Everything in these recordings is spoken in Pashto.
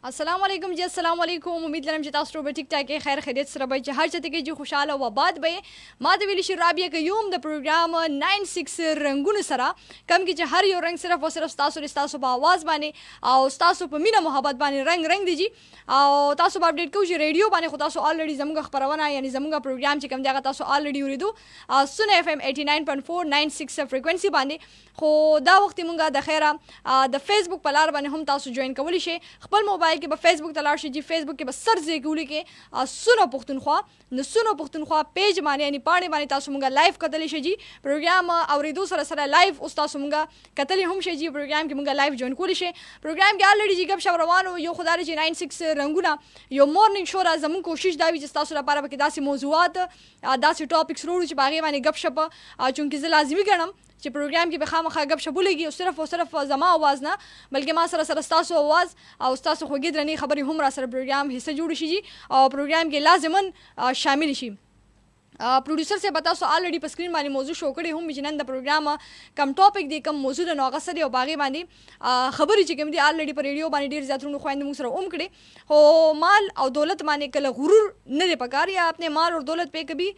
अस्सलाम वालेकुम जी, अस्सलाम वालेकुम। उम्मीद लरम چې تاسو ټول ټیک ټاک خیر خیریت سره به چې هر څه کې جو خوشاله او آباد به ما د ویل شي رابعه قیوم د پروګرام 96 رنگونه سره کم کې چې هر یو رنگ صرف او صرف تاسو په आवाज باندې او تاسو په مینا محبت باندې رنگ دی جی او تاسو به اپډیټ کوو چې ریډیو باندې خو تاسو الریډي زموږ خبرونه یعنی زموږ پروګرام چې کوم دی هغه تاسو الریډي اوریدو سن اف ام 89.4 96 فریکوئنسي باندې خو دا وخت مونږه د خیره د فیسبوک په لار باندې هم تاسو جوائن کولی شئ خپل موبایل کې په فیسبوک ته لاړ شئ چې فیسبوک کې به سر ځای کې سونو پښتونخوا نو سونو پښتونخوا پیج باندې یعنی پاڼې باندې تاسو مونږه لایو کتلی شئ جی پروګرام اوریدو سره لایو اوس تاسو مونږه کتلی هم شئ جی پروګرام کې مونږه لایو جوائن کولی شئ پروګرام کې الریډي جی غب شپ روانو یو خدای چې 96 رنگونه یو مورنینګ شو را زمون کوشش دا وی چې تاسو لپاره به داسې موضوعات داسې ټاپکس وروړو چې باغې باندې غب شپ چونکې زه لازمي ګڼم چې پروګرام کې به خامخا غب شپ ولګي او صرف زما आवाज نه بلکې ما سره تاسو आवाज او تاسو خوږې درنې خبرې هم را سره پروګرام حصہ جوړ شي او پروګرام کې لازمن شامل شي پروډوسر سے بتا سو الریډي په سکرین باندې موضوع شو کړي هم چې نن د پروګرام کم ټاپک دی کم موضوع د نوغه سره او باغې باندې خبرې چې کوم دی الریډي په ریډیو باندې ډیر زیاتونه خويند موږ سره کړي هو مال او دولت باندې کله غرور نه دی پکار یا اپنے مال اور دولت پہ کبھی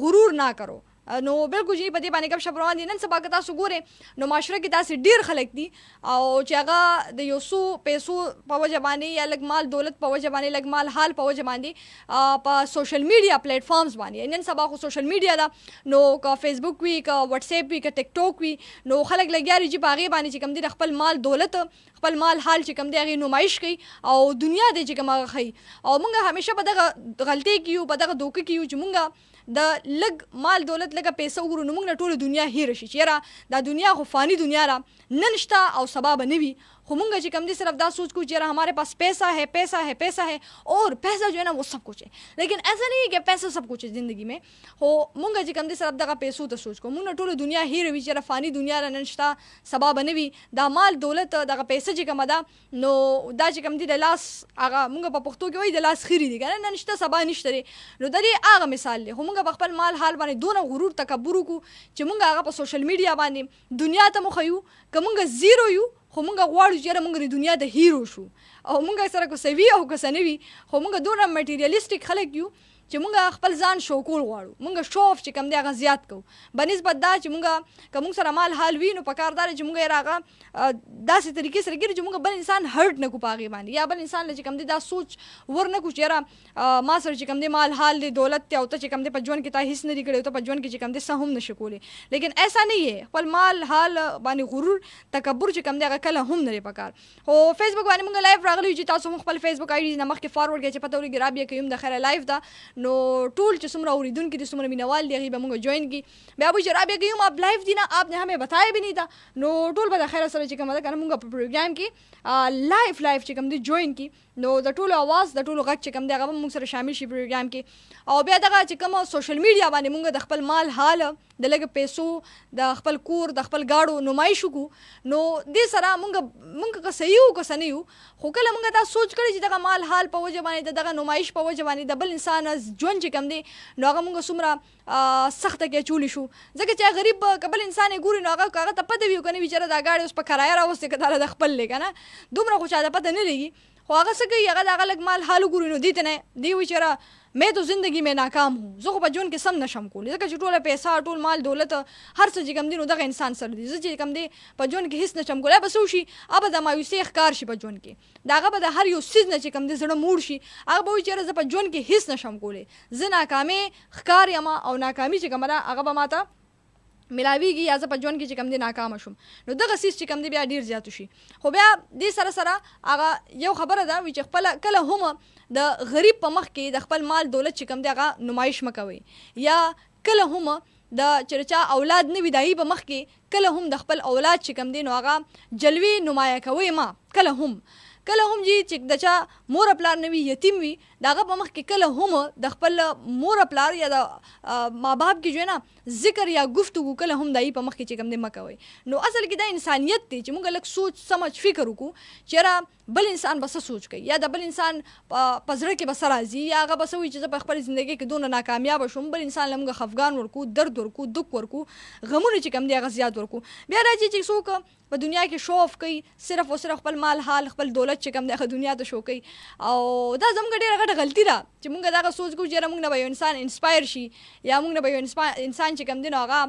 غرور نہ کرو نو بالکل جی په دې باندې کوم شبروان دي نن سبا که تاسو ګوره نو معاشره کې داسې ډیر خلک دي او چې هغه د یو څو پیسو په وجه باندې یا لږ مال دولت په وجه باندې لږ مال حال په وجه باندې په سوشل میډیا پلیټ فارمز باندې نن سبا خو سوشل میډیا دا نو کا فیسبوک وی کا واتس اپ وی کا ټیک ټاک وی نو خلک لګیاري چې باغې باندې چې کم دي خپل مال دولت خپل مال حال چې کم دی هغه نمایش کوي او دنیا دې چې کوم هغه خي او موږ همیشه په دغه غلطي کیو په دغه دوکه کیو چې موږ د لګ مال دولت لګه پیسې وګورو نو موږ ټول دنیا هیر شي چې دا دنیا خو فانی دنیا را نن شتا او سبب نه وي خو مونږ چې کم دي صرف دا سوچ کو چې ہمارے پاس پیسہ ہے اور پیسہ جو ہے نا وہ سب کچھ ہے لیکن ایسا نہیں ہے کہ پیسہ سب کچھ ہے زندگی میں هو مونږ چې کم دي صرف دغه پیسو ته سوچ کو مونږ ټول دنیا هیر وي چې فانی دنیا را نن شتا سبب نه وي دا مال دولت دغه پیسې چې کم ده نو دا چې کم دي د لاس هغه مونږ په پښتو کې وایي د لاس خیری دي کنه نن شتا سبا نشته نو د دې هغه مثال له مونږ په خپل مال حال باندې دونه غرور تکبر کو چې مونږ هغه په سوشل میډیا باندې دنیا ته مخیو کومګه زیرو یو خو مونږ غواړو چې موږ د دنیا د هیرو شو او مونږ سره کو سوي او کو سنوي خو مونږ دونه مټیریالیسټیک خلک یو چې مونږ خپل ځان شو کول غواړو مونږ شو اف چې کم دی هغه زیات کو بنسبت دا چې مونږ کوم سره مال حال وینو په کاردار چې مونږ راغه داسې طریقې سره ګر چې مونږ بل انسان هرټ نه کو پاغي باندې یا بل انسان چې کم دی دا سوچ ورنه کو چې ما سره چې کم دی مال حال دی دولت ته او ته چې کم دی په ژوند کې تا هیڅ نه دی کړی ته په ژوند کې چې کم دی سه هم نشي کولی لیکن ایسا نه ہے خپل مال حال باندې غرور تکبر چې کم دی هغه کله هم نه پکار هو فیسبوک باندې مونږ لایو راغلی چې تاسو خپل فیسبوک آی ډی نه مخکې فارورډ کړئ چې پته ولګي رابعه قیوم د خیر لایو دا نو ټول چې څومره اوریدونکو دي څومره مینوال دي هغه به موږ جوائن کی بیا ابو رابعه قیوم آپ لائیو دي نه آپ نے ہمیں بتایا بھی نہیں تھا نو ټول به د خیر سره چې کوم دا کنه موږ په پروګرام کې لایو چې کوم دي جوائن کی نو د ټولو आवाज د ټولو غږ چې کوم دی هغه موږ سره شامل شي پروګرام کې او بیا دغه چې کوم سوشل میډیا باندې موږ د خپل مال حال د لګ پیسو د خپل کور د خپل گاډو نمایش کو نو دې سره موږ که صحیح کو سنیو خو کله موږ دا سوچ کړی چې دغه مال حال په وجه باندې دغه نمایش په وجه باندې د بل انسان ژوند چې کوم دی نو هغه موږ سمره سخت کې چولی شو ځکه چې غریب قبل انسان ګوري نو هغه ته پته ویو کنه بیچاره دا گاډي اوس په کرایه راوسته کړه د خپل لګنه دومره خو چا پته نه لګي خو هغه څه کوي هغه دغه لږ مال حال ګوري نو دیته نه دی وچره मैं तो ज़िंदगी में नाकाम हूँ زه خو په ژوند کې سم نشم کولی ځکه چې ټوله پیسه ټول مال دولت هر څه چې کوم دی نو دغه انسان سره دی زه چې کوم دی په ژوند کې هیڅ نشم کولی بس وشي ابه د مایوسي ښکار شي په ژوند کې دا هغه به د هر یو څیز نه چې کوم دی زړه موړ شي هغه به وایي چې زه په ژوند کې هیڅ نشم کولی زه ناکامې ښکار یم او ناکامي چې کومه ده هغه به ماته ملاویږي یا زه په ژوند کې چې کم دی ناکامه شم نو دغه سیس چې کم دی بیا ډیر زیات شي خو بیا دې سره هغه یو خبره ده چې خپل کله هم د غریب په مخ کې د خپل مال دولت چې کم دی هغه نمایش مکوي یا کله هم د چرچا اولاد نه ویدایي په مخ کې کله هم د خپل اولاد چې کم دی نو هغه جلوی نمایه کوي ما کله هم جی چې د چا مور پلار نه وي یتیم وي داغه په مخ کې کله هم د خپل مور پلار یا د ما باپ کې جو نه ذکر یا گفتگو کله هم دای په مخ کې چې کوم دی مکوي نو اصل کې دا انسانیت دی چې موږ لک سوچ سمج فکر وکړو چې بل انسان بس سوچ کوي یا د بل انسان پزړه کې بس راځي یا هغه بس وي چې په خپل ژوندۍ کې دونه ناکامیاب شوم بل انسان لمغه خفګان ورکو درد ورکو دک ورکو غمونه چې کوم دی هغه زیات ورکو بیا راځي چې څوک په دنیا کې شو اف کوي صرف او صرف خپل مال حال خپل دولت چې کوم دغه دنیا ته شو کوي او دا زموږ ډېره غټه غلطي ده چې موږ دغه سوچ کوو چې موږ نه به یو انسان انسپایر شي یا موږ نه به یو انسان چې کوم دی نو هغه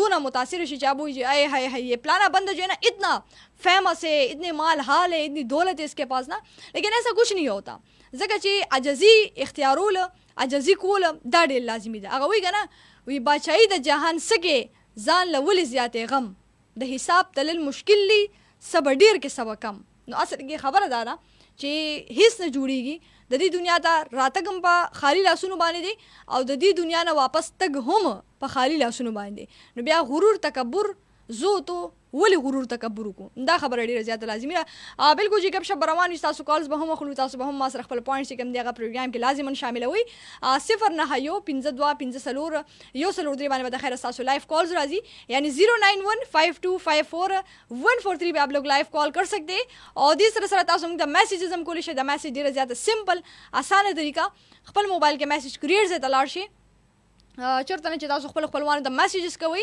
دونه متاثر شي چې ابو جی اے ہائے ہائے یہ پلانا بندہ جو ہے نا اتنا फेमस है, इतने माल हाल है, इतनी दौलत है इसके पास ना, लेकिन ऐसा कुछ नहीं होता. ځکه چې عجزي اختیارول عجزي کول دا ډېر لازمي ده. هغه وایي که نه وی باچایي د جهان سکې ځان له ولې زیاتې غم د حساب تلل مشکل دي څه به ډېر کې څه به کم. نو اصل کې خبره دا ده چې هیڅ نه جوړیږي. د دې دنیا ته راتګ هم په خالي لاسونو باندې دی او د دې دنیا نه واپس تګ هم په خالي لاسونو باندې. نو بیا غرور تکبر زو تو ولی غرور تکبر وکړو دا خبره ډیره زیاته لازمي ده. بالکل چې گپ شپ روان وي تاسو کالز به هم اخلو تاسو به هم ما سره خپل پوینټس کوم دی هغه پروګرام کې لازما شاملوي 09152 یو سلور درې باندې د خیر تاسو لایف کالز راځي یعنی 09152543143 पे आप लोग लाइव कॉल कर सकते हैं और दूसरे सर तक हम मैसेजेस हम कोशिश है मैसेज ढेर ज़्यादा सिंपल आसान तरीका खपल मोबाइल के मैसेज कुरियर से तलाश है چرته نه چې تاسو خپل خپلوانو ته میسیجز کوئ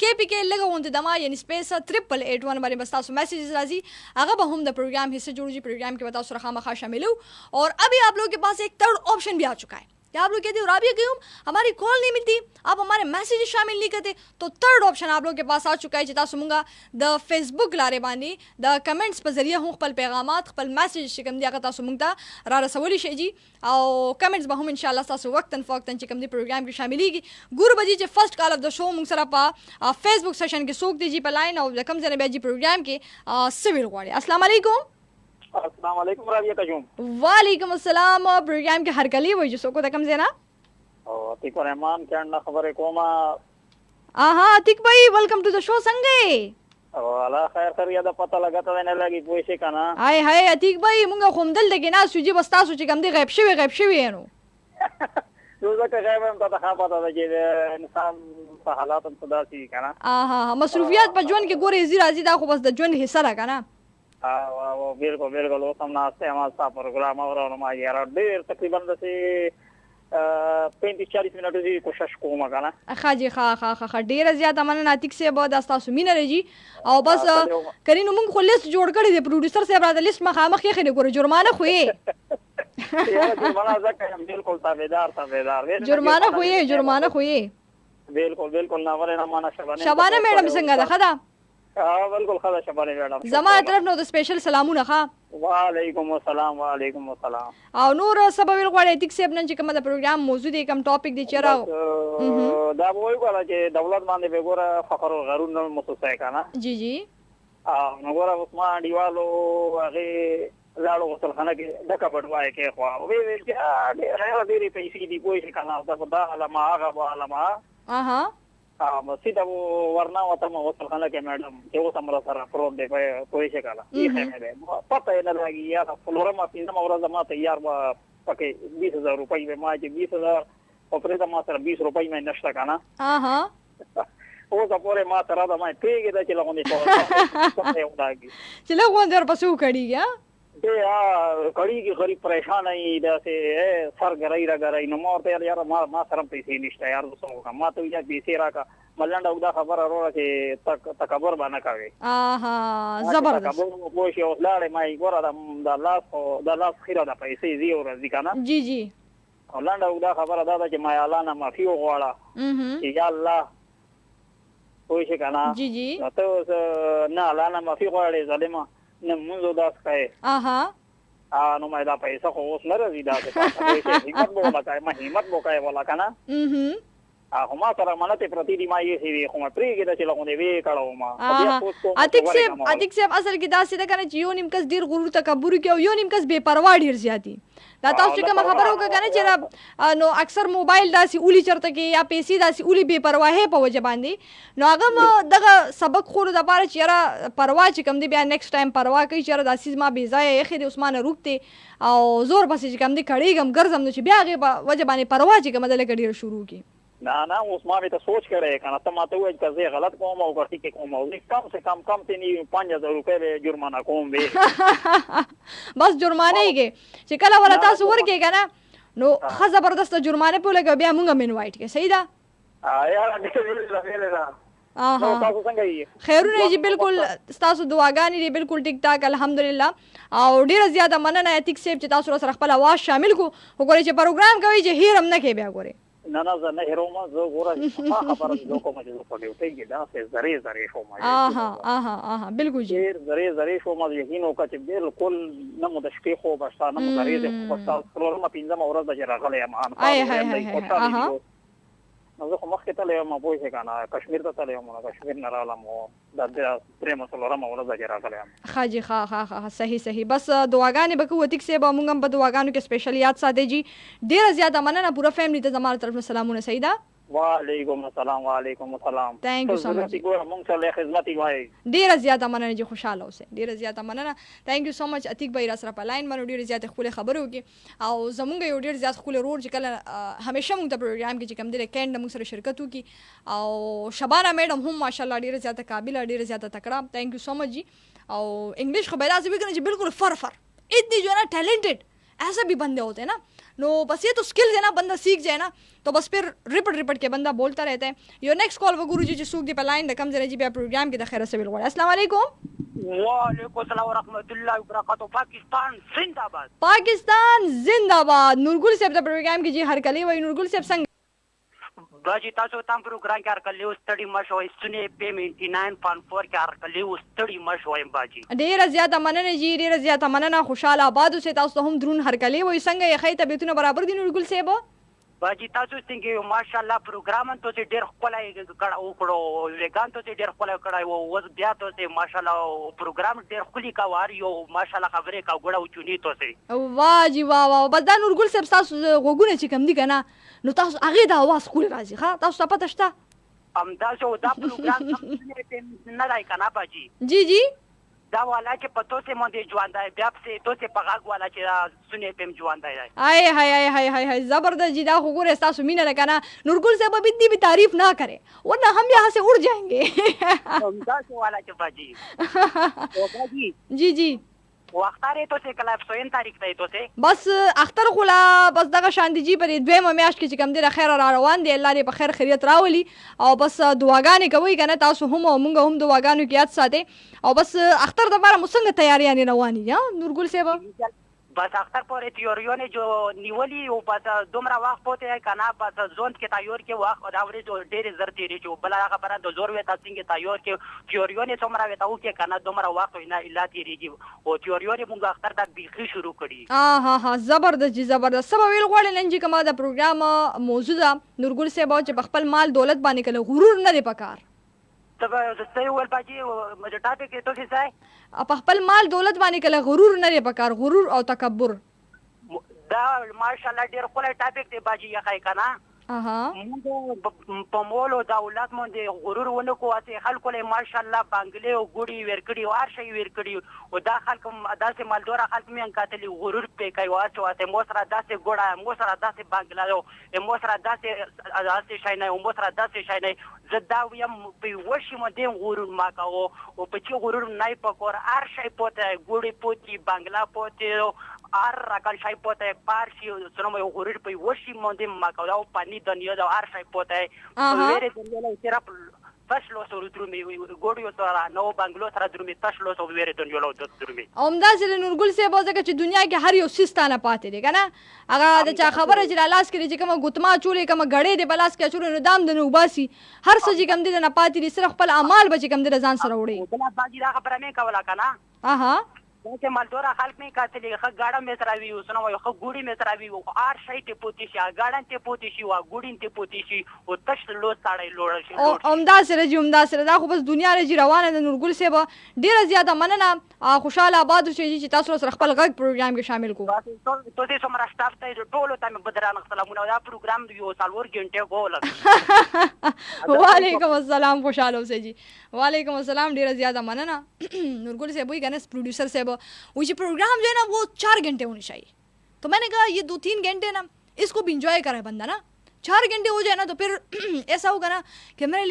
کې پی کې لږه غونډه دما یعنی سپیس 8881 باندې بس تاسو میسیجز راځي هغه به هم د پروگرام حصہ جوړیږي. پروگرام کې به تاسو سره خامخا شامل ہو. اور ابھی آپ لوگوں کے پاس ایک تھرڈ آپشن بھی آ چکا ہے کہ آپ لوگ کہتے ہیں رابعہ قیوم ہماری کال نہیں ملتی آپ ہمارے میسیج شامل نہیں کرتے تو تھرڈ آپشن آپ لوگوں کے پاس آ چکا ہے چې تاسو مونږه د فیسبوک لارې باندې د کمنټس په ذریعہ هم خپل پیغامات خپل میسیج چې کوم دی هغه تاسو مونږ ته را رسولی شئ جی او کمنټس به هم ان شاء الله تاسو وقتاً فوقتاً چې کوم دی پروګرام کې شاملېږي. ګورو به جی چې فرست کال اف د شو مونږ سره په فیسبوک سیشن کې څوک دی جی په لاین او د کوم ځای نه بیا جی پروګرام کې سویل غواړي. السلام علیکم. السلام علیکم رابعہ قیوم. وعلیکم السلام. پروګرام کې هرکلی وایي چې څوک د کوم ځای نه او عتیق الرحمان کیانډا خبره کومه. عتیق بھائی ویلکم ټو د شو څنګه او الله خیر خیر یا د پته لګته نه لګي پوه شي کنه. هاي هاي عتیق بھائی مونږ خو دل دګ نه سوجي بس تاسو چې کوم دی غیب شوی نو نو ځکه غیب هم ته ښه پته ده چې انسان په حالات هم صدا شي کنه. مصروفیات په ژوند کې ګورې زی راځي دا خو بس د ژوند حصہ ده کنه. او بالکل بالکل اوس هم ناسته ما ستا پروګرام اورم ما یاره ډېر تقریبا داسې 35-40 منټو دی کوشش کوم کنه. ښه جی ښه ډیره زیاته مننه عتیق صاحب د تاسو مینه لري او بس کرینو موږ خو لیست جوړ کړی دی پروډوسر صاحب را د لیست مخامخ یې خنه ګوره جرمانه خو یې جرمانه ځکه بالکل تابعدار جرمانه خو یې بالکل نه ورنه معنا شبانه میډم څنګه ده خدا بالکل خدا شبانه میډم زما طرف نو د سپیشل سلامونه ښه. وعلیکم السلام. او نور سبا ویل غواړي عتیق صاحب نن چې کومه د پروګرام موضوع دی کوم ټاپک دی چیرې دا وایو کله چې دولت باندې به ګوره فخر او غرور نه محسوسه کنه. جی نو ګوره عثمان دیوالو هغه لاړو غسلخانه کې ډکه پټوای کې خو وی چې ډېرې پیسې دی پوه شي کنه دا علما هغه علما مسجد ورنا وته مو غسلخانه کې میډم چې اوس امر سره پروت دی پوه شي کنه یې خمه ده پته نه لګي یا فلورما پینځه ورځ ما تیار و پکې 20000 روپۍ به ما چې 20000 او پرې ما سره 20 روپۍ مې نشته کنه. اوس پورې ما سره دا ما پیګه د چې لغونې چې لغون در پسو کړي دے کڑی کی غریب پریشان ہے ایسے سر گرائی را گرائی نو مورته یار ما سره پیسې نشته یار وسو ما ته یا پیسې راکا ملنډ او دا خبر اورا چې تکبر باندې کوي. زبردست مو شي اوس لاړې ما ګوره د لاس خیره د پیسې زی او رزي کنه. جی ملنډ او دا خبر ادا چې ما اعلان معافي وغواړه چې یا الله پوه شي کنه. جی ته نه اعلان معافي غواړې ظالما نه منځو داس کوي. نو ما دا پیسې خو اوس نه راځي دا څه همت مو وکای ما همت مو کوي ولا کنه. ما سره منته پرتی دی ما یې سی خو ما پریګه د چې لغونه وی کړو ما. عتیق صاحب اصل کې دا څه ده کنه چې یو نیم کس ډیر غرور تکبر کوي او یو نیم کس بے پروا ډیر زیاتی دا تاسو چې کوم خبرو کنه چې نو اکثر موبایل داسي اولی چرته کې یا پیسې داسي اولی بے پرواهه په وجه باندې نو هغه دغه سبق خور د پاره چې را پروا چې کوم دی بیا نیکسټ ټایم پروا کوي چې داسي ما بي ځای یې خې د عثمان روکته او زور بس چې کوم دی کړيګم ګرځم نو چې بیا هغه وجه باندې پروا چې کوم د لګډیر شروع کی نه اوس ما به ته سوچ کړی کنه ته ماته وایي چې زه غلط کوم او غلطي کې کوم او کم سے کم ته نه 5000 روپے به جرمانه کوم به بس جرمانه یې چې کله ولا تاسو ورکې کنه نو ښه زبردست جرمانه په لګو بیا مونږه منوایټ کې صحیح ده. یار دې ویل نو تاسو څنګه یې خیرونه جی بالکل تاسو دعاګانې دي بالکل ټیک ټاک الحمدلله او ډیره زیاته مننه اتیک سیب چې تاسو سره خپل आवाज شامل کو وګورئ چې پروګرام کوي چې هیر هم نه کوي بیا ګورئ نه زه نه هیروم زه ګوره ما خبره زه کوم چې په دې ټینګ دا څه زری شوم اها بالکل جی زری شوم یقین وکړه چې بالکل نه مو د شپې خو بشتا نه مو زری د خو تاسو څلورمه پنځمه ورځ به راغلی یم هاي نو زه خو مخکې تللی یم پوه شئ که نه کشمیر ته تللی یم نو کشمیر نه راغلم د درېیمه څلورمه ورځ چې راغلی یم ښه جي ښه صحیح بس دعاګانې به کوو اتیک صاحب موږ هم په دعاګانو کې سپیشل یاد ساتئ جی ډېره زیاته مننه پوره فیملی ته زما طرف نه سلامونه صحیح ده وعلیکم السلام تhank you so much مونږ سره خدمت وای ډیره زیاته مننه چې خوشاله اوسئ ډیره زیاته مننه thank you so much اتیک بای را سره په لاین باندې ډیره زیاته خپل خبرو کې او زمونږ یو ډیر زیات خپل رور چې کله همیشه موږ د پروګرام کې چې کوم دی کیند موږ سره شرکت وکي او شبانه میډم هم ماشاءالله ډیره زیاته قابل ډیره زیاته تکړه thank you so much جی او انګلیش خو بیره سے بھی کرنا بالکل فر اتنی جو ہے نا ٹیلنٹڈ ایسا بھی بندے ہوتے ہیں نا نو بس یہ تو اسکلز ہے نا بندہ سیکھ جائے نا تو بس پھر رپٹ کے بندہ بولتا رہتا ہے یور نیکسٹ کال وګورو چې څوک دی په لاین د کم ځای جی بیا پروګرام کې د خیر سره ویل السلام علیکم وعلیکم السلام ورحمۃ اللہ وبرکاتہ پاکستان زندہ باد پاکستان زندہ باد نورګل صاحب د پروګرام کې جی هر کلی وای نورګل صاحب څنګه باجی تاسو تام پروګرام کې هر کلی ستړي مشوي سنې پی 99.4 کې هر کلی ستړي مشوي باجی ډیره زیاته مننه جی ډیره زیاته مننه خوشاله آباد اوسئ تاسو هم درون هر کلی وای څنګه یې خې طبيعتونه برابر دي نورګل صاحب باجی تاسو څنګه ماشاءالله پروګرام ته چې ډېر خپلای کړه وګان ته چې ډېر خپلای کړه او وز بیا ته چې ماشاءالله پروګرام ډېر خولي کا وار یو ماشاءالله خبره کا ګړه او چونی ته سي واه جی واه بس دا نورګل صاحب تاسو غوګونه چې کم دي کنه نو تاسو هغه د आवाज خول راځي ښا تاسو پته شته دا شو دا پروګرام نه راي کنه باجی جی دا والا چې پتو سے مونږ ژوندای بیا په تو سے پغاګ والا چې سنې پم ژوندای هاي زبردست جی دا خو ګوره تاسو مینه لګانا نورګل صاحب بدی بھی تعریف نہ کرے ورنہ ہم یہاں سے اڑ جائیں گے دا شو والا چې باجی جی وختاره تو سے کله 100 تاریخ ته تو سے بس اختر خلا بس دغه شاندي جی پر دویمه میاشت کې چې کم دی خیر را روان دی الله دې په خیر خیریت راولي او بس دعاګانې کوي کنه تاسو هم او مونږ هم دعاګانو کې یاد ساتي او بس اختر د بار مسنګ تیاریاں رواني یا نورګل صاحب بس اختر پورې تیوریونه جو نیولی او بس دومره وخت پته کنه بس ځون کې تیار کې وخت دا ورې جو ډېر زر تیری جو بل هغه پر د زور وې تاسو کې تیار کې تیوریونه څومره وې تاو کې کنه دومره وخت نه الا تیریږي او تیوریونه موږ اختر د بیخي شروع کړي ها زبردست سبا ویل غواړي نن چې کومه د پروګرام موضوع ده نورګل صاحب چې خپل مال دولت باندې کله غرور نه دی پکار تب څه ول باجی مجه ټاپک ته څه ځای په خپل مال دولت باندې کله غرور نه لري پکار غرور او تکبر دا ماشاءالله ډیر خپل ټاپک دی باجی یا خای کنه موږ په مولو دولت باندې غرور ونه کوته خلکو له ماشاءالله بنگلې او ګوډي ورکړي او هر شي ورکړي او دا خلک داسې مالدار خلک مې انکاتلی غرور په کوي واسه مو سره داسې ګوډه مو سره داسې بنگلا مو سره داسې شي نه مو سره داسې شي نه زدا ویم په وشي باندې غرور ما کاو او په چې غرور نه پکور هر شي پته ګوډي پوتي بنگلا پوتي ار راکل شای پته پارشي سنمو غرور په وشي باندې ما کاو پانی دنیا دا هر شي پته ویره دنیا له تیرا تشلو سره درومي ګوډیو سره نو بنگلو سره درومي تشلو سره ویره دنیا له درومي اومداز له نورګل صاحب ځکه چې دنیا کې هر یو سیستانه پاتې دی کنه هغه د چا خبره چې لاس کې چې کومه ګوتما چولې کومه غړې دی بلاس کې چولې نو دام د نوباسي هر څه چې کم دي نه پاتې دي صرف خپل اعمال به چې کم دي ځان سره وړي بلا باجی دا خبره مې کوله کنه چې مالدار خلک نه کاتلی خه گاډه مې سره وی وسنه وي خه ګوډي مې سره وی او ار شي ته پوتې شي گاډن ته پوتې شي وا ګوډین ته پوتې شي او تش لو ساړې لوړ شي او امدا سره دا خو بس دنیا لري روانه د نورګل صاحب ډیره زیاته مننه خوشاله آباد شي چې تاسو سره خپل غږ پروګرام کې شامل کو تو دې سمرا سټاف ته ټولو ته بدران سلامونه دا پروګرام یو سالور غنټه ګول وعلیکم السلام خوشاله اوسئ جی وعلیکم السلام ډیره زیاته مننه نورګل صاحب وی کنه پروډوسر صاحب وہ جو پروگرام جو ہے نا وہ 4 گھنٹے ہونے چاہیے تو میں نے کہا یہ 2-3 گھنٹے نا اس کو بھی انجوائے کرے بندہ نا 4 گھنٹے ہو جائے نا تو پھر ایسا ہوگا نا کہ میرے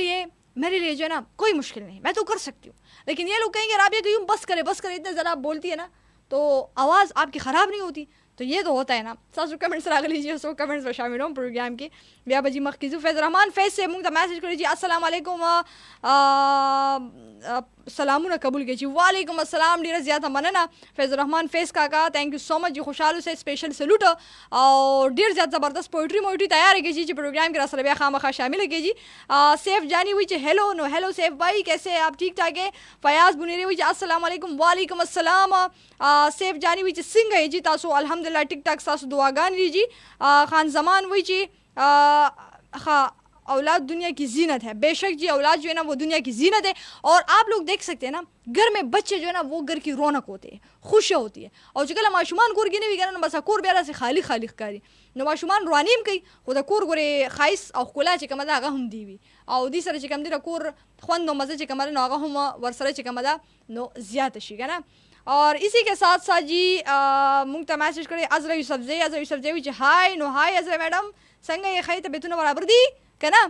لیے جو ہے نا کوئی مشکل نہیں میں تو کر سکتی ہوں لیکن یہ لوگ کہیں گے رابعہ کہ یوں بس کرے اتنے ذرا آپ بولتی ہے نا تو آواز آپ کی خراب نہیں ہوتی तो ये तो होता है ना. सासु कमेंट्स रागली जी सो कमेंट्स में शामिल हो प्रोग्राम के बिया बजी मखकीजु फैज रहमान फैज से मुंग मैसेज करी जी अस्सलाम वालेकुम सलामु न कबूल के जी वालेकुम अस्सलाम ढेर ज़्यादा मनना फैज रहमान फैज काका थैंक यू सो मच जी खुशहाल से स्पेशल सैल्यूट और ढेर ज़्यादा ज़बरदस्त पोइट्री मोइट्री तैयार है जी प्रोग्राम के रसर खाम खा शामिल है जी. सेफ जानी हुई हेलो नो हेलो सेफ भाई कैसे हैं आप ठीक ठाक है. फयाज बुनेरी हुई अस्सलाम वालेकुम वालेकुम अस्सलाम. सेफ जानी हुई सिंह है जी तासो अल्हम्दुलिल्लाह टिक टाक सासु दुआगान ली जी. खान जमान हुई जी खा औलाद दुनिया की जीनत है. बेशक जी औलाद जो है ना वो दुनिया की जीनत है. और आप लोग देख सकते हैं ना घर में बच्चे जो है ना वो घर की रौनक होते हैं खुशियाँ होती है. और जो माशुमान कोर गिने भी ना बस कोर बेरा से खाली खाली कारी नो माशुमान रुआनीम कई खुदा कोर गोरे खाइस और खुला चिकम दा आगा हम दीवी और दी सर चिकम दी कोर ख्वन नो मजे चिकम दा आगा हम वर्सरे चिकम दा नो ज़्यादा शी ना. और इसी के साथ साथ जी मुंगता मैसेज करे अजरा यूसुफ जे हाय नो हाय अजरा मैडम संग ये खाई तबीयतुन बराबर दी कना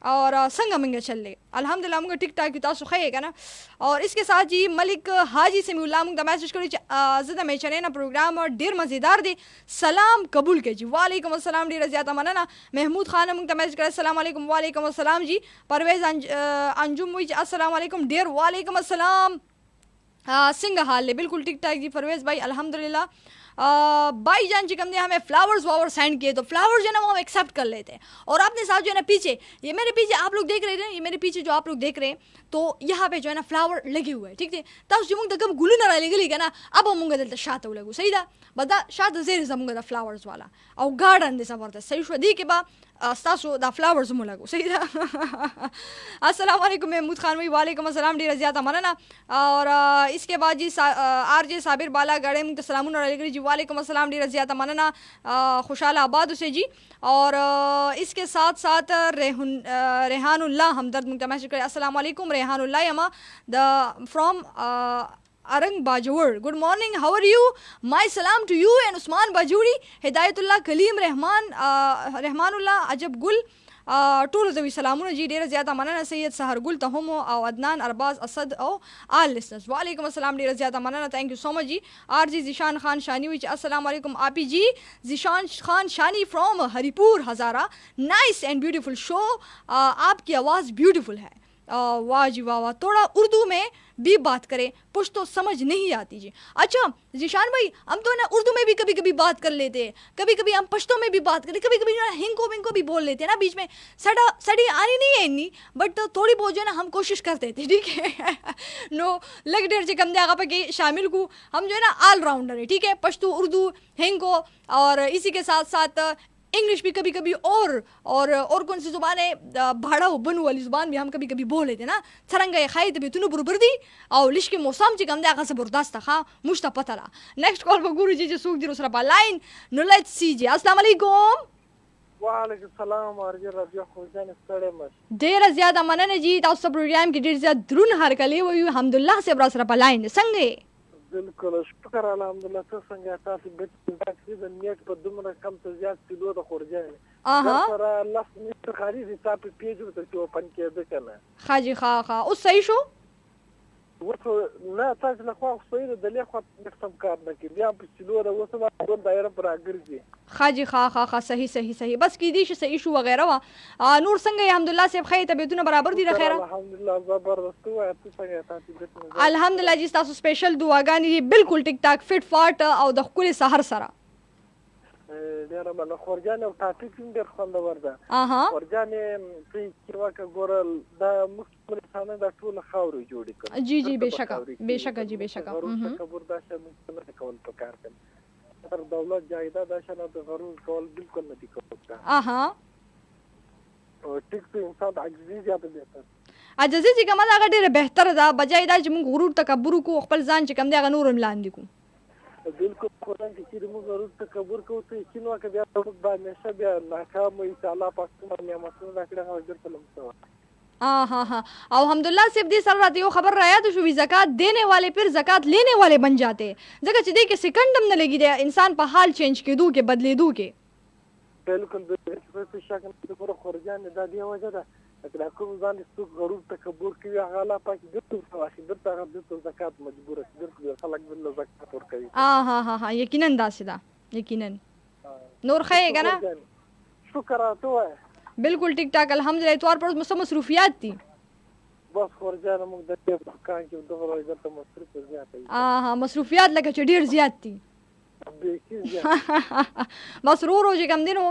और संग मंगे चल ले अल्हम्दुलिल्लाह मुंगे टिक टाक की तासु खाए कना. और इसके साथ जी मलिक हाजी से मुल्ला मुंगता मैसेज करे ज़्यादा में चले ना प्रोग्राम और ढेर मज़ेदार दे सलाम कबूल के जी वालेकुम अस्सलाम ढेर ज़्यादा मनना. महमूद खान मुंगता मैसेज करे अस्सलाम वालेकुम वालेकुम अस्सलाम जी. परवेज़ अंजुम हुई अस्सलाम वालेकुम ढेर वालेकुम अस्सलाम. सिंग हाल है बिल्कुल ठीक ठाक जी परवेज़ भाई अल्हम्दुलिल्लाह. भाई जान जी हमने हमें फ्लावर्स वावर सेंड किए तो फ्लावर्स जो है ना वो हम एक्सेप्ट कर लेते हैं. और अपने साथ जो है ना पीछे ये मेरे पीछे आप लोग देख रहे हैं ये मेरे पीछे जो आप लोग देख रहे हैं तो यहाँ पे जो है ना फ्लावर लगे हुए हैं ठीक है. तब जो मुंग तक गुलू ना लगे ना अब हम मुंगा दिलता शात लगू सही था बता शात जेर मुंगा फ्लावर्स वाला और गार्डन दे समरता सही शुदी के बाद स्टासो दा फ्लावर्स मुलागो सही था. अस्सलाम वालेकुम महमूद खान भाई वालेकुम अस्सलाम ढेर ज़्यादा मनना. और इसके बाद जी आरजे साबिर बाला गड़े मुंग सलामुन अलैकुम जी वालेकुम अस्सलाम ढेर ज़्यादा मनना खुशहाल आबाद उसे जी. और इसके साथ साथ रेहानुल्लाह हमदर्द मुंग मैसेज करे अस्सलाम वालेकुम रेहानुल्लाह अमा the from Arang Bajur. Good morning. How are you? My salam to you and Usman Bajuri, Hidayatullah Kaleem Rahman, Rahmanullah Ajab Gul. Tool जवी सलामुन जी ढेर ज़्यादा मनना सैयद सहर गुल तहमो और अदनान अरबाज असद और आल लिसनर्स वालेकुम अस्सलाम ढेर ज़्यादा मनना थैंक यू सो मच जी. आर जी जिशान खान शानी विच अस्सलाम वालेकुम आपी जी Zeeshan Khan Shani from Haripur Hazara. Nice and beautiful show. आपकी आवाज़ ब्यूटीफुल है. वाह जी वाह वाह. थोड़ा उर्दू में भी बात करें पुश्तो समझ नहीं आती जी. अच्छा जिशान भाई हम तो ना उर्दू में भी कभी कभी बात कर लेते हैं कभी कभी हम पश्तो में भी बात करते कभी कभी जो है हिंको विंको भी बोल लेते हैं ना बीच में सड़ी आनी नहीं है इन्नी बट थोड़ी बहुत जो है ना हम कोशिश करते थे ठीक है. नो लग डेर से कम दे आगा पे शामिल को हम जो है ना ऑलराउंडर है ठीक है. पश्तो उर्दू हिंको और इसी के साथ साथ इंग्लिश भी कभी कभी और कौन सी ज़ुबान है भाड़ा बनू वाली ज़ुबान भी हम कभी कभी बोल लेते ना. सरंगा ये खाई तभी तुनु बरबर दी और लिश के मौसम ची कम दे आगा से बर्दाश्त खा मुश्ता पता ला. नेक्स्ट कॉल पर गुरु जी सूख दी दूसरा लाइन नो लेट्स सी जी. अस्सलाम वालेकुम. वालेकुम सलाम और जे रबिया खुजान स्टडे मस ढेर ज़्यादा मनन जी ताऊ प्रोग्राम की ढेर ज़्यादा द्रुन हर कले वो अल्हम्दुलिल्लाह से बरसरा लाइन संगे बिल्कुल शुक्र अल्हम्दुलिल्लाह तो संगे तासी बेट द नेट पर दुमरा कम तो ज्यादा किलो द खुरजान सर अल्लाह मिस्टर खाली हिसाब पे पेज तो जो ओपन किया दे करना खाजी खा उस सही शो वो तो ना ताज लखवा सही द ले खवा नक्सम कार न कि या पे किलो द वो सब दो दायरा पर आगर जी खाजी खा सही बस की दिश से इशू वगैरह वा नूर संगे अल्हम्दुलिल्लाह से खैर तबीयतुन बराबर दी रखैर अल्हम्दुलिल्लाह जबरदस्त हुआ तो संगे तासी बेट अल्हम्दुलिल्लाह जी तासु स्पेशल दुआगानी बिल्कुल टिक टाक फिट फाट और द कुल सहर सरा ډیره باندې خورجانه او ټاپک هم ډېر خوندور ده. خورجانه چې واکه ګورل دا مختلف انسانان د ټول خاورو جوړی کړي. جی بشکا جی بشکا. تکبر دا شنه نه کول پکار دي. تر دولت جایداد شنه د غرور کول بالکل نه دي کوي. او ټیک ته انسان عاجزي زیاته ده. عاجزي چې کومه دا ډېر بهتر ده بجای دا چې موږ غرور تکبر کو خپل ځان چې کوم دی هغه نور ملاندې کو. बिल्कुल कोरन की मोग जरूर तकबर को तो किनवा के बिया बाने सब बिया नाकाम इंशाल्लाह पास में मसला रखड़ा हजर सलाम तो हाँ और अल्हम्दुलिल्लाह सिर्फ दी सर रात यो खबर रहा तो शुभी ज़कात देने वाले फिर ज़कात लेने वाले बन जाते जगह च दे के सेकंडम न लगी दे इंसान पर हाल चेंज के दू के बदले दू के बिल्कुल तो शक न तो खरजान दा दिया वजह दा लेकिन को जान इसको जरूर तकबर की गाला पाक दत वाशी दत ज़कात मजबूर है दत खलक बिल्ला ज़कात और करी हाँ यकीनन दासिदा یقینا نور خیر کنه شکر تو بالکل ټیک ټاک الحمدلله. اتوار پر اوس مصروفیات دي بس خورجان موږ د دې په کان کې دغه ورځ ته مصروف زیات دي. مصروفیات لکه چې ډیر زیات دي بس ورو چې کم دینو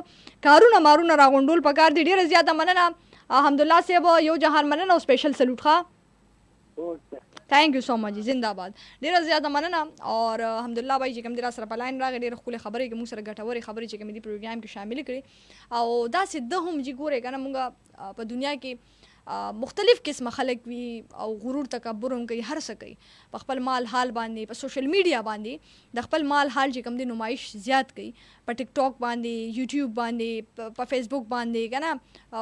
کارونه مارونه راغونډول پکار دي. ډیره زیاته مننه الحمدلله صاحب، یو جهان مننه او سپیشل سلوټ ښه. थैंक यू सो मच जिंदाबाद. ډیره زیاته مننه. اور الحمدلله بھائی چې کوم د را سره په لاین راغی ډیره خپل خبرې کې موږ سره ګټورې خبرې چې کوم دی پروګرام کې شامل کړي او دا سده هم چې ګوره کنه موږ په دنیا کې مختلف قسمه خلک وي او غرور تکبر هم کوي، هر څه کوي په خپل مال حال باندې، په سوشل میډیا باندې د خپل مال حال چې کوم دی نمایش زیات کوي، په ټیک ټاک باندې، یوټیوب باندې، په فیسبوک باندې کنه،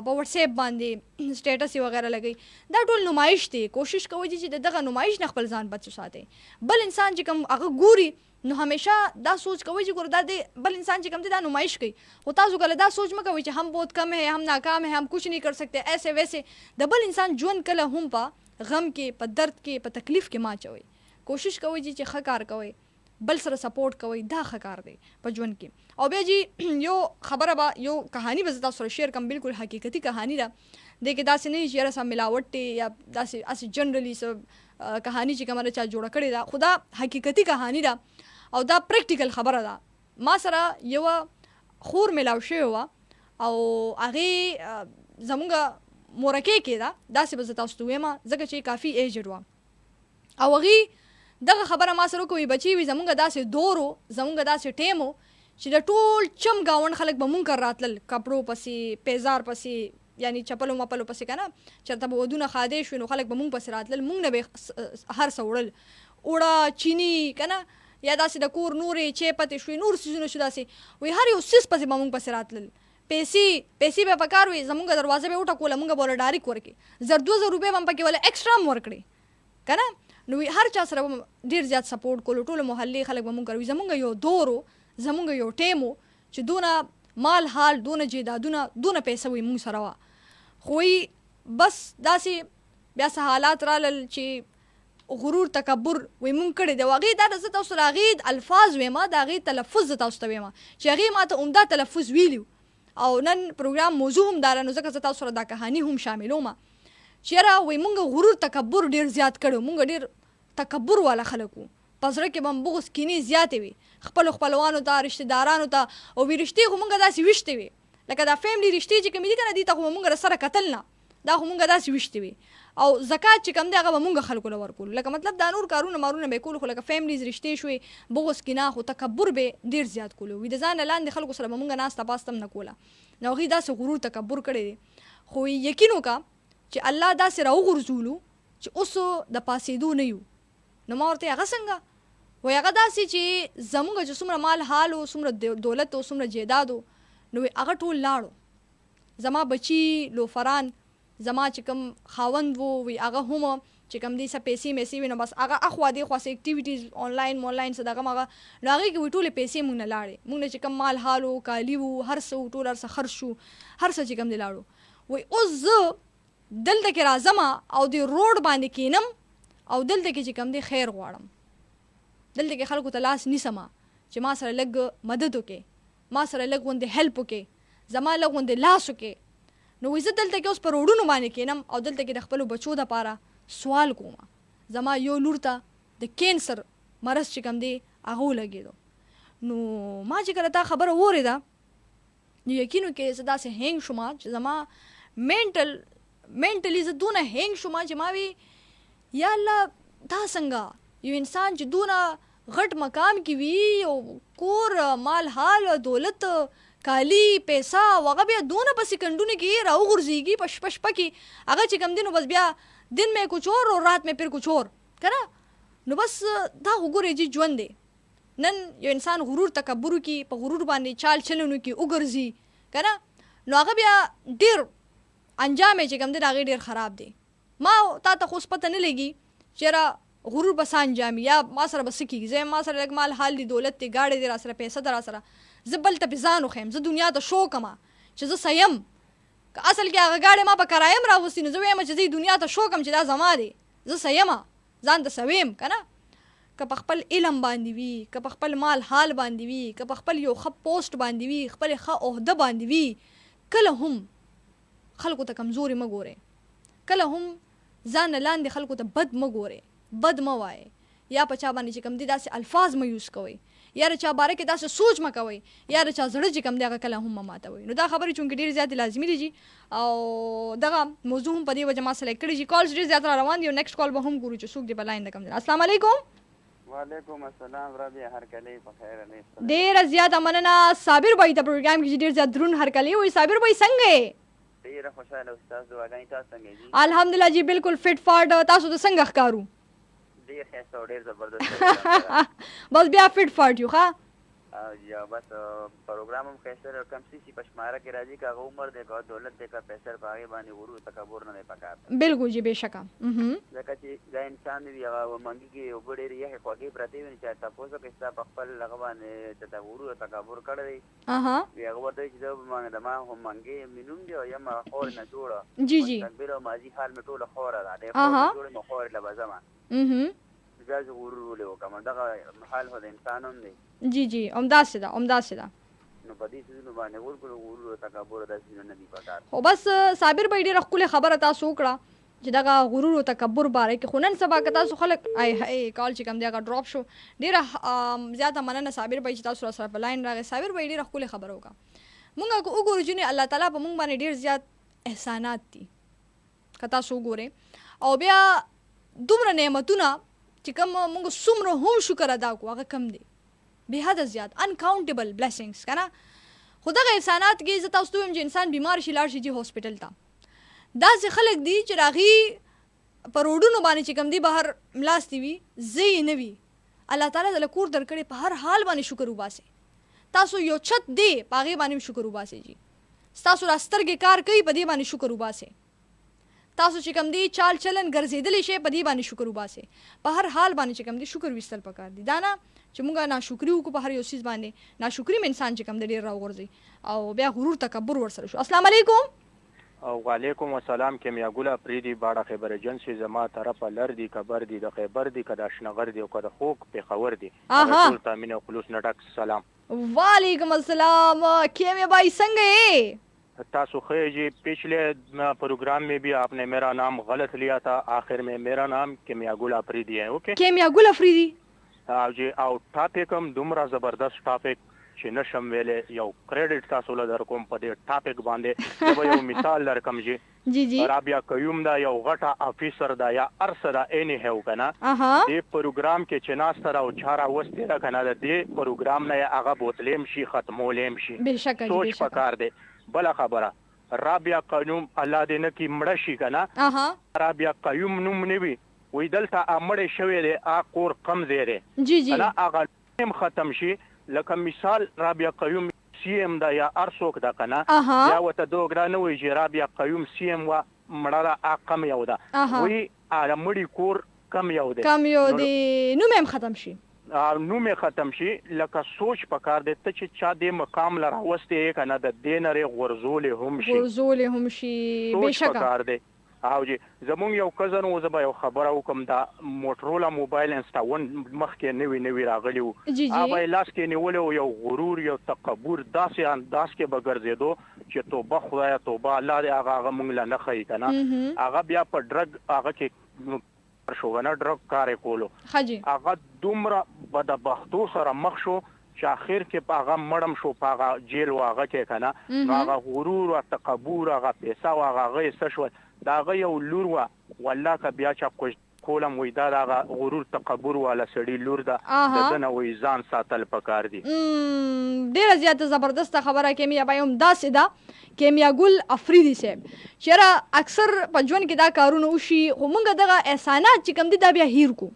په واتس اپ باندې سټیټس وغیرہ لګي. دا ټول نمایش دی. کوشش کوئ چې دغه نمایش نه خپل ځان بچو ساتي. بل انسان چې کوم هغه ګوري نو همیشه دا سوچ کوئ چې ګور دا دی بل انسان چې کوم دی دا نمائش کوي، او تاسو کله دا سوچ مه کوئ چې हम बहुत कम है، हम नाकाम है، हम कुछ नहीं कर सकते ऐसे वैसे. د بل انسان ژوند کله هم په غم کې، په درد کې، په تکلیف کې ما چوي. کوشش کوئ چې ښه کار کوئ، بل سره سپورټ کوئ، دا ښه کار دی په ژوند کې. او بیا جی یو خبره به یو کہانی به تاسو سره شیر کوم، بالکل حقیقتي کہانی ده. د کې داسې نه چې سم ملاوټ یا داسې اسی جنرالي سب کہانی چې کومه چا جوړ کړی ده، خدا حقیقتي کہانی ده او دا پریکټیکل خبره ده. ما سره یو خور ملاو شوی وه او هغې زمونږ مورکې کې ده، داسې به زه تاسو ته ویمه ځکه چې کافي ایجډ وه او هغې دغه خبره ما سره وکړي بچي وي زمونږ داسې دور و، زمونږ داسې ټیم و چې د ټول چم ګاونډ خلک به مونږ کر راتلل، کپړو پسې، پیزار پسې، یعنی چپلو مپلو پسې که نه، چېرته به ودونه خادې شوي نو خلک به مونږ پسې راتلل، مونږ نه به هر څه وړل، اوړه چینی که نه، یا داسې د کور نورې چې پتې شوي، نور څیزونه شو داسې وایي هر یو څیز پسې به مونږ پسې راتلل. پیسې به پکار وي، زمونږ دروازه به یې وټکوله، مونږ به ورله ډاریک ورکړي، 1000-2000 روپۍ به هم پکې وله ایکسټرا هم ورکړي که نه. نو هر چا سره به ډېر زیات سپورټ کولو، ټولو محلې خلک به مونږ کوي. زمونږ یو دور و، زمونږ یو ټیم و چې دونه مال حال، دونه جیدادونه، دونه پیسه وي مونږ سره وه. خو بس داسې بیا څه حالات رالل چې غرور تکبر وی مونږ کړی دی. هغې دا زه تاسو سره هغې الفاظ ویمه، د هغې تلفظ زه تاسو ته ویمه چې هغې ما ته عمده تلفظ ویلي. او نن پروګرام موضوع هم دا نو ځکه زه تاسو سره دا کهاني هم شاملومه چې یاره وایي مونږ غرور تکبر ډېر زیات کړی، مونږ ډېر تکبر والا خلک وو، په زړه کې به هم بغض کینې زیاتې وي خپلو خپلوانو ته، رشته دارانو ته. او وی رشتې خو مونږ داسې ویشتې وي لکه دا فیملی رشتې چې کومې دي که نه، دي ته خو به مونږ سره کتل نه، دا خو مونږ داسې ویشتې وي. او زکات چې کوم دی هغه به مونږ خلکو له ورکولو، لکه مطلب دا نور کارونه مارونه به یې کولو، خو لکه فیملیز رشتې شوې، بغض کینه، خو تکبر به ډېر زیات کولو. وي د ځان نه لاندې خلکو سره به مونږ ناسته پاسته هم نه کوله. نو هغوی داسې غرور تکبر کړی دی. خو یقین وکړه چې الله داسې راوغورځولو چې اوس د پاسېدو نه یو. نو ما ورته هغه څنګه وایي، هغه داسې چې زمونږ چې څومره مال حال و، څومره دولت و، څومره جیداد و، نو هغه ټول لاړو. زما بچي لوفران، زما چې کوم خاوند وو وی هغه هم چې کوم دي څه پیسې میسې وي نو بس هغه اخوا دې خوا څه اکټیویټیز آنلاین مونلاین څه دغه مغه نو هغې کې وي ټولې پیسې مونږ نه لاړې، مونږ نه چې کوم مال حال و، کالي وو، هر څه وو، ټول هر څه خرڅ شو، هر څه چې کوم دی لاړو. وایي اوس زه دلته کې راځم او د روډ باندې کینم او دلته کې چې کوم دی خیر غواړم، دلته کې خلکو ته لاس نیسم چې ما سره لږ مدد وکړي، ما سره لږ غوندې هیلپ وکړي، زما لږ غوندې لاس وکړي. نو وایي زه دلته کې اوس په روډونو باندې کینم او دلته کې د خپلو بچو دپاره سوال کوم. زما یو لور ته د کینسر مرض چې کوم دی هغه ولګېدو. نو ما چې کله دا خبره واورېده نو یقین وکړئ زه داسې هینګ شوم چې زما مینټلي زه دونه هینګ شوم چې ما وی یا الله دا څنګه یو انسان چې دونه غټ مقام کې وي او کور مال حال دولت کالی پیسہ هغه بیا دونه په سکندونه کې راوغورځېږي په شپه شپه کې هغه چې کوم دی نو بس بیا دن میں کچھ اور رات میں پھر کچھ اور که نه. نو بس دا خو ګورې چې ژوند دی. نن یو انسان غرور تکبر کې په غرور باندې چال چلونو کې وګرځي که نه، نو هغه بیا ډېر انجام یې چې کوم دی هغې ډېر خراب دی. ما تا ته خو اوس پته نه لګي چې غرور به څه انجامي یا ما سره به څه کېږي. زه ما سره لږ مال حال دی، دولت دی، ګاډی دی، را سره پیسه ده، را سره زه بل ته پې ځان وښیم، زه دنیا ته شو کړم چې زه څه یم. که اصل کې هغه ګاډی ما په کرایه هم راوستي نو زه ویم چې زه دنیا ته شو کړم چې دا زما دی، زه څه یم، ځان ته څه ویم که نه. که په خپل علم باندې وي، که په خپل مال حال باندې وي، که په خپل یو ښه پوسټ باندې وي، خپل ښه عہده باندې وي، کله هم خلکو ته کمزوري مه ګورئ، کله هم ځان نه لاندې خلکو ته بد مه ګورئ، بد مه وایئ، یا په چا باندې چې کوم دي داسې الفاظ مه یوز کوئ، یا د چا باره کې داسې سوچ مه کوئ، یا د چا زړه چې کوم دی هغه کله هم مه ماتوئ. نو دا خبرې چونکې ډېرې زیاتې لازمي دي جي، او دغه موضوع هم په دې وجه ما سلیکټ کړي جي. کالز ډېر زیات را روان دي او نیکسټ کال به هم ګورو چې څوک دی په لاین د کوم دی. السلام علیکم. وعلیکم السلام رابعه، هرکلی په خیر نه؟ ډېره زیاته مننه. صابر بھائی ته پروګرام کې ډېر زیات درون هرکلی وي. صابر بھائی څنګه یې؟ ډېره خوشحاله استاد دعاګانې. تاسو څنګه دي؟ الحمدلله جی بالکل فټ فاټ. تاسو ته څنګه ښکارو؟ ډېر ښایسته او ډېر زبردست. بس بیا فټ فاټ یو ښه؟ یا بس پروګرام هم ښایسته دی. کم څه په شماره کې راځي که هغه عمر دی که دولت دی که پیسې په هغې باندې غرور تکبر نه دی پکار. بالکل جی بېشکه. ځکه چې دا انسان دی هغه منګي کې اوبه ډېرې یخې خوږې پرتې وي، چې تپوس وکړي ستا په خپل هغه باندې چې د غرور تکبر کړی دی، وي هغه ورته وایي چې د ما خو منګي مې نوم دی او یم هغه خاورې نه جوړه. جی جی. تدبیر او ماضي حال مې ټوله خاوره ده، ډېر خاورې جوړې نو خاورې له به ځمه بیا زه غرور ولې وکړم. دغه حال خو د انسان هم دی. جی جی همداسې ده همداسې ده. نو په دې څیزونو باندې غرور تکبر داسې څیزونه نه دي پکار. خو بس صابر بھائی ډېره ښکلې خبره تاسو وکړه چې دغه غرور او تکبر باره کې. خو نن سبا که تاسو خلک کال چې کوم دی هغه ډراپ شو. ډېره زیاته مننه صابر بھائی چې تاسو راسره په لاین راغی. صابر بھائی ډېره ښکلې خبره وکړه. مونږ که وګورو چې الله تعالی په مونږ باندې ډېر زیات احسانات دي که تاسو وګورئ، او بیا دومره نعمتونه چې کوم مونږ څومره هم شکر ادا کړو هغه کم دی، بې حده زیات انکاونټیبل بلیسنګس که نه. خو دغه احسانات کې زه تاسو ته وایم چې انسان بیمار شي لاړ شي جي هاسپټل ته. داسې خلک دي چې هغې په روډونو باندې چې کوم دي بهر ملاستې وي، زه یې نه وي. الله تعالی دله کور درکړې، په هر حال باندې شکر وباسئ. تاسو یو چت دی په هغې باندې هم شکر وباسئ جي. ستاسو را سترګې کار کوي په دې باندې شکر وباسئ. تاسو چې کوم دی چال چلن ګرځېدلی شی په دې باندې شکر وباسئ. په هر حال باندې چې کوم دی شکر ویستل پکار دي. دا نه چې مونږ ناشکري وکړو په هر یو څیز باندې. ناشکري م انسان چې کوم دی ډېر راوغورځي او بیا غرور تکبر ورسره شو. السلام علیکم. وعلیکم السلام. کیمیا ګل افریدي باړه خیبر ایجنسی زما طرفه لر دی کبر دی د خیبر دی که د اشنغر دی او که د خوږ پیښور دی. ټول ته مینه او خلوص نه ډک سلام. وعلیکم السلام. کیمیا بھائی څنګه یې؟ تاسو خیر جی. پچھلے پروگرام میں بھی آپ نے میرا نام غلط لیا تھا، آخر میں میرا نام کیمیا گل افریدی ہے. اوکے کیمیا گل افریدی جی. او ټاپک هم دومره زبردست ټاپک چې نشم ویلې. یو کریډټ تاسو له درکوم په دې ټاپک باندې. زه یو مثال درکم جی. جی جی. رابعه قیوم دا یو غټه افیسر دا یا ارسه دا اینی هو کنه. دې پروګرام کې چې ناستره او چاره وستې را کنه د دې پروګرام نه هغه بوتلیم شي ختمولیم شي. بهشکه سوچ پکار دی. بله خبره رابعه قیوم الله دې نه کې مړه شي کنه. رابعه قیوم نوم نه وي وی دلته امړې شوی دی ا کور کم دی دی. جی جی. نه هغه ختم شي. لکه مثال رابعه قیوم سی ام دا یا ارسوک دا کنه. یا وته دوګرا نه وی چې رابعه قیوم سی ام وا مړه ا کم یو دا. وی ا مړی کور کم یو دی. کم یو دی. نوم هم ختم شي. نوم ختم شي. لکه سوچ پکار دی ته چې چا دې مقام لره وستې کنه د دې نړۍ غرزول هم شي. غرزول هم شي. بهشکه پکار دی. او جی زمونږ یو کزن و، زه به یو خبره وکړم. دا موټرولا موبایل انسټاون مخکې نوي راغلی و. هغه یې لاس کې نیولی و. یو غرور یو تکبر داسې انداز کې به ګرځېدو چې توبه خدایه توبه الله دې هغه موږ له نه ښیي که نه. هغه بیا په ډرګ هغه کې شو که نه ډرګ کار یې کولو. هغه دومره بدبختو سره مخ شو چې اخر کې په هغه مړم شو په هغه جیل و هغه کې که نه. نو هغه غرور او تکبر هغه پیسه و هغه څه شول. دا هغه یو لور وه والله که بیا چا کولم وی دا هغه غرور تکبر والا سړي لور ده. د ده نه وی ځان ساتل پکار دي. ډېره زیاته زبردسته خبره کیمیا بھائی هم داسې ده. کیمیا ګل افریدي صاحب چېرې اکثر په ژوند کې دا کارونه وشي خو موږ دغه احسانات چې کوم دي دا بیا هیر کو.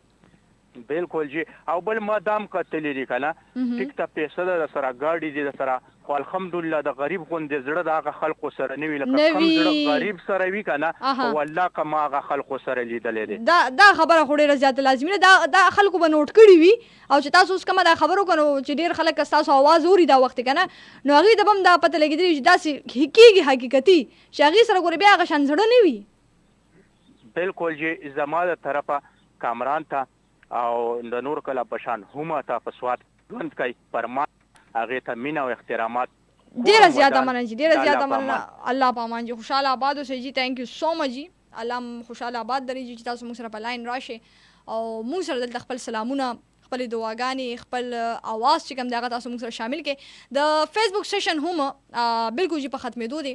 بالکل جی. او بل ما دام کتلی دي که نه. ټیک ته پیسه ده د سره ګاډي دي د سره. خو الحمدلله د غریب غوندې زړه د هغه خلکو سره نه وي. لکه کم زړه غریب سره وي که نه. والله که ما هغه خلکو سره لیدلی دی. دا خبره خو ډېره زیاته لازمي ده. دا خلکو به نوټ کړي وي. او چې تاسو اوس کومه دا خبره وکړو چې ډېر خلک ستاسو اواز اوري دا وخت که نه، نو هغوی ته به هم دا پته لګېدلي چې داسې کېږي حقیقتي چې هغې سره ګورې بیا هغه شان زړه نه وي. بالکل جی. زما د طرفه کامران ته او د نور کله پشان هم تا په سواد ژوند کوي پرما هغه ته مینا او احترامات ډیره زیاته مننه جی ډیره زیاته مننه الله پامان جی خوشاله آباد اوسئ جی ثانک یو سو مچ جی الله خوشاله آباد درې جی چې تاسو موږ سره په لاین راشي او موږ سره دلته خپل سلامونه خپل دعاګانې خپل आवाज چې کوم دغه تاسو موږ سره شامل کړي د فیسبوک سیشن هم بالکل جی په ختمېدو دی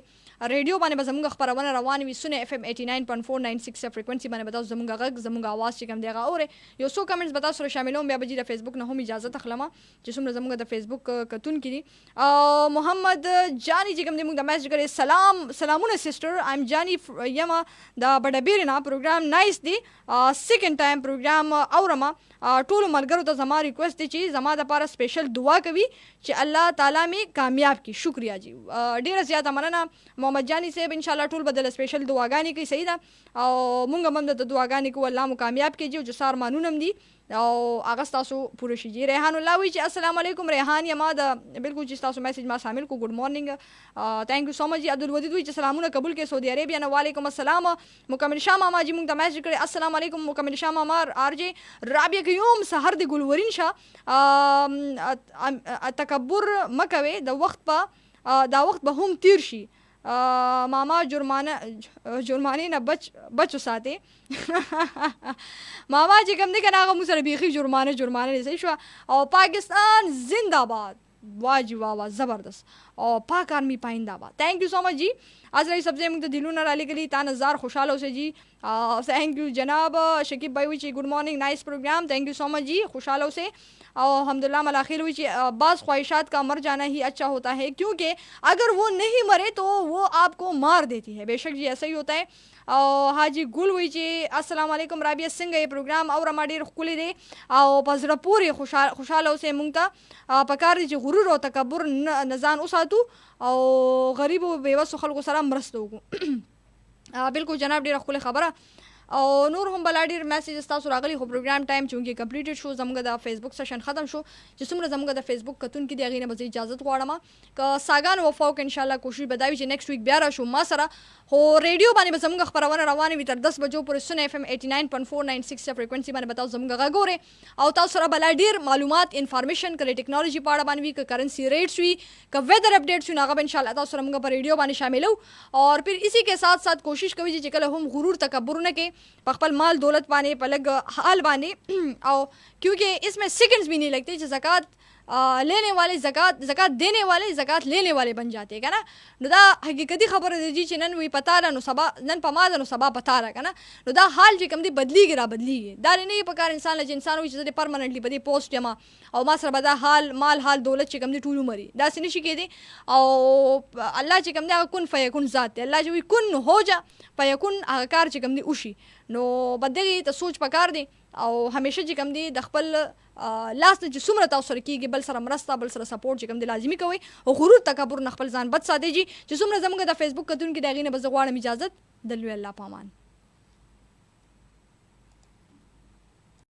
ریډیو باندې به زموږ خبرونه روانې وي سونه FM 89.496 فریکوینسي باندې به تاسو زموږ غږ زموږ आवाज چې کوم دغه اورئ یو څو کمنټس به تاسو سره شاملوم بیا به جی د فیسبوک نه هم اجازه تخلمه چې څومره زموږ د فیسبوک کتونکي دي محمد جانی چې کوم دې موږ د میسج کړی سلامونه سسټر ایم جانی یما د بډبیر نه پروګرام نایس دی سیکنډ ټایم پروګرام اورما ټول ملګرو ته زما ریکوست دی چې زما د لپاره سپیشل دعا کوي چې الله تعالی می کامیاب کی شکریا جی ډیره زیاته مننه محمد جانی صاحب ان شاء الله ټول بدل سپیشل دعاګانې کوي صحیح ده او مونږ هم د دعاګانې کو الله مو کامیاب کړي جو سار مانونم دي او هغه تاسو پوره شي جی ریحان الله وی چې السلام علیکم ریحان یما د بالکل چې تاسو میسج ما شامل کو ګډ مارنینګ ثانک یو سو مچ عبد الودود وی چې سلامونه قبول کې سعودي عربیا نه وعلیکم السلام مکمل شاه ماما جی موږ د میسج کړی السلام علیکم مکمل شاه ماما ار جی رابعه قیوم سحر د ګلورین شاه تکبر مکوي د وخت په دا وخت به هم تیر شي ماما جرمانه نه بچو ساتي ماما چې کوم دي کنه هغه موږ سره بيخي جرمانه صحیح شو او پاکستان زنده‌باد واجی واوا زبردست او پاک آرمی پاینده باد تhank you so much جی ازرای سبزی موږ د دلونو را لګلی تا نظر خوشاله اوسه جی thank you جناب شکیب بھائی وی ګډ مارننګ نایس پروگرام thank you so much جی خوشاله اوسه اور الحمدللہ ملاخیر ہوئی بعض خواہشات کا مر جانا ہی اچھا ہوتا ہے کیونکہ اگر وہ نہیں مرے تو وہ آپ کو مار دیتی ہے بے شک جی ایسا ہی ہوتا ہے او حاجی ګل وی چې السلام علیکم رابعه څنګه یې پروګرام او ما ډیر خولي دی او پزړه پوری خوشاله اوسه مونږ ته پکار دي چې غرور او تکبر نزان اوساتو او غریب او بیوسو خلکو سره مرسته وکړو بالکل جناب ډیر خولي خبره او نور هم بل ډیر میسیجز تاسو راغلي خو پروګرام ټایم چونکی کمپلیټډ شو زموږ د فیسبوک سیشن ختم شو چې څومره زموږ د فیسبوک کتون کې دی هغه نه به اجازه غواړم ک ساګان وفاو ک ان شاء الله کوشش بدایو چې نیکسټ ویک بیا را شو ما سره خو ریډیو باندې به زموږ خبرونه روانه وي تر 10 بجو پورې سن FM 89.496 فریکوینسي باندې بتاو زموږ غوړې او تاسو سره بل ډیر معلومات انفارمیشن کړي ټیکنالوژي په اړه باندې وی ک کرنسی ریټس وی ک ویدر اپډیټس وی هغه ان شاء الله تاسو سره موږ په ریډیو باندې شاملو اور پھر اسی کے ساتھ ساتھ کوشش کوي چې کله هم غرور تکبر نه کې په خپل مال دولت باندې په لګ حال باندې او کیونکہ اس میں سیکنڈز بھی نہیں لگتے چې زکات لینے والے زکات دینے والے زکات لینے والے بن جاتے ہیں نا نو دا حقیقتی خبر دی چې نن وی پتا را نو سبا نن پما نو سبا پتا را کنه نو دا حال چې کوم دی بدلیږي دا نه په کار انسان له انسان وي چې پرمننټلی په دې پوسټ یما او ما سره بدا حال مال دولت چې کوم دی ټول مری دا سن شي کېدی او الله چې کوم دی کن فیکون ذات الله چې وی کن هو جا فیکون هغه کار چې کوم دی وشي نو بدغه ته سوچ پکار دی او همیشه چې کوم دی د خپل لاس چې څومره تاسو سره کېږي بل سره مرسته بل سره سپورټ چې کوم دی لازمي کوي او غرور تکبر نه خپل ځان بد ساتي چې څومره زموږ د فیسبوک کتون کې دغې نه بز غواړم اجازه دلوي الله پامان